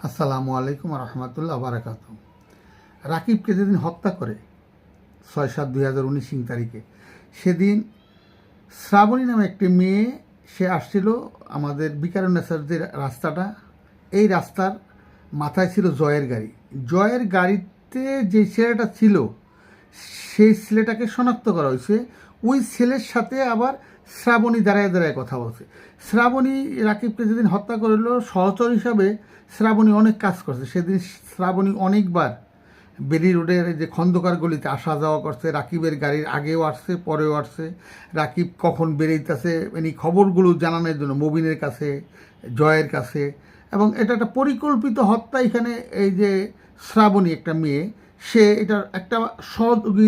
আসসালামু আলাইকুম রহমতুল্লাহ বারাকাত। রাকিবকে যেদিন হত্যা করে 6/7/2019 তারিখে, সেদিন শ্রাবণী নামে একটি মেয়ে সে আসছিল আমাদের বিকারুন্নেসার যে রাস্তাটা, এই রাস্তার মাথায় ছিল জয়ের গাড়ি। জয়ের গাড়িতে যে ছেলেটা ছিল সেই ছেলেটাকে শনাক্ত করা হয়েছে। ওই ছেলের সাথে আবার শ্রাবণী দাঁড়ায় দাঁড়ায় কথা বলছে। শ্রাবণী রাকিবকে যেদিন হত্যা করলো, সহচর হিসাবে শ্রাবণী অনেক কাজ করছে। সেদিন শ্রাবণী অনেকবার বেলি রোডের যে খন্দকার গলিতে আসা যাওয়া করছে। রাকিবের গাড়ির আগেও আসছে, পরেও আসছে। রাকিব কখন বেরিয়েছে মানে খবরগুলো জানানোর জন্য মবিনের কাছে, জয়ের কাছে। এবং এটা একটা পরিকল্পিত হত্যা। এখানে এই যে শ্রাবণী একটা মেয়ে, সে এটার একটা সহযোগী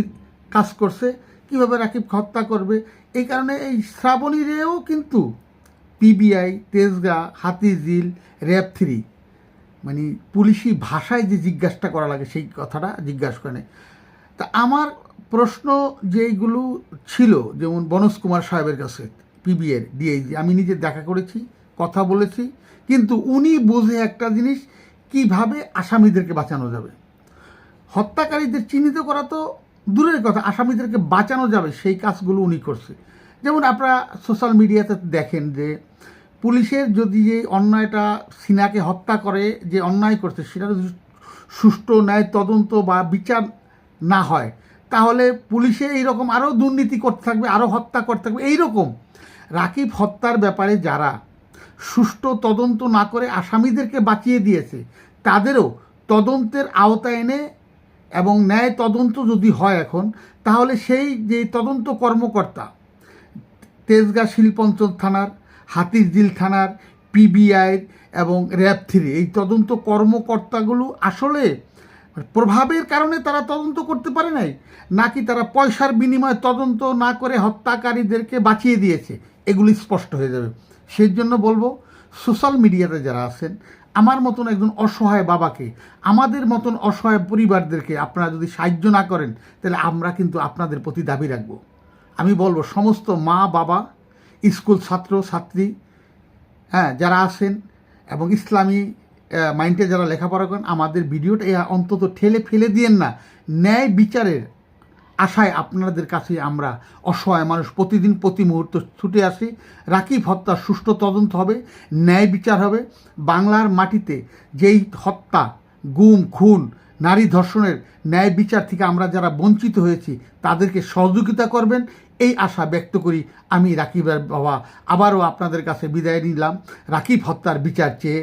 কাজ করছে কীভাবে রাকিব হত্যা করবে। এই কারণে এই শ্রাবণীরেও কিন্তু পিবিআই, তেজগাঁ, হাতিঝিল, র্যাব 3 মানে পুলিশি ভাষায় যে জিজ্ঞাসা করা লাগে সেই কথাটা জিজ্ঞাসা করে। তা আমার প্রশ্ন যেইগুলো ছিল, যেমন বনজ কুমার সাহেবের কাছে পিবিআইয়ের ডিআইজি, আমি নিজে দেখা করেছি, কথা বলেছি, কিন্তু উনি বোঝে একটা জিনিস, কিভাবে আসামিদেরকে বাঁচানো যাবে। হত্যাকারীদের চিহ্নিত করা তো দূরের কথা, আসামিদেরকে বাঁচানো যাবে সেই কাজগুলো উনি করছে। যেমন আপনারা সোশ্যাল মিডিয়াতে দেখেন যে পুলিশের যদি যে অন্যায়টা সিনাকে হত্যা করে যে অন্যায় করছে, সেটা যদি সুষ্ঠু ন্যায় তদন্ত বা বিচার না হয়, তাহলে পুলিশে এইরকম আরও দুর্নীতি করতে থাকবে, আরও হত্যা করতে থাকবে। এইরকম রাকিব হত্যার ব্যাপারে যারা সুষ্ঠু তদন্ত না করে আসামিদেরকে বাঁচিয়ে দিয়েছে, তাদেরও তদন্তের আওতায় এনে এবং ন্যায় তদন্ত যদি হয় এখন, তাহলে সেই যে তদন্ত কর্মকর্তা তেজগাঁ শিল্পাঞ্চল থানার, হাতিঝিল থানার, পিবিআইয়ের এবং র্যাব 3 এই তদন্ত কর্মকর্তাগুলো আসলে প্রভাবের কারণে তারা তদন্ত করতে পারে নাই, নাকি তারা পয়সার বিনিময়ে তদন্ত না করে হত্যাকারীদেরকে বাঁচিয়ে দিয়েছে, এগুলি স্পষ্ট হয়ে যাবে। সেই জন্য বলবো, সোশ্যাল মিডিয়াতে যারা আছেন, আমার মতন একজন অসহায় বাবাকে, আমাদের মতন অসহায় পরিবারদেরকে আপনারা যদি সাহায্য না করেন, তাহলে আমরা কিন্তু আপনাদের প্রতি দাবি রাখবো। আমি বলবো সমস্ত মা বাবা, স্কুল ছাত্র ছাত্রী, যারা আছেন এবং ইসলামী মাইন্ডে যারা লেখাপড়া করেন, আমাদের ভিডিওটা অন্তত ঠেলে ফেলে দিয়েন না। ন্যায় বিচারের আশায় আপনাদের কাছে আমরা অসহায় মানুষ প্রতিদিন প্রতি মুহূর্ত ছুটে আসি। রাকিব হত্যার সুষ্ঠু তদন্ত হবে, ন্যায় বিচার হবে। বাংলার মাটিতে যেই হত্যা, গুম, খুন, নারী ধর্ষণের ন্যায় বিচার থেকে আমরা যারা বঞ্চিত হয়েছি, তাদেরকে সহযোগিতা করবেন, এই আশা ব্যক্ত করি। আমি রাকিবের বাবা আবারও আপনাদের কাছে বিদায় নিলাম রাকিব হত্যার বিচার চেয়ে।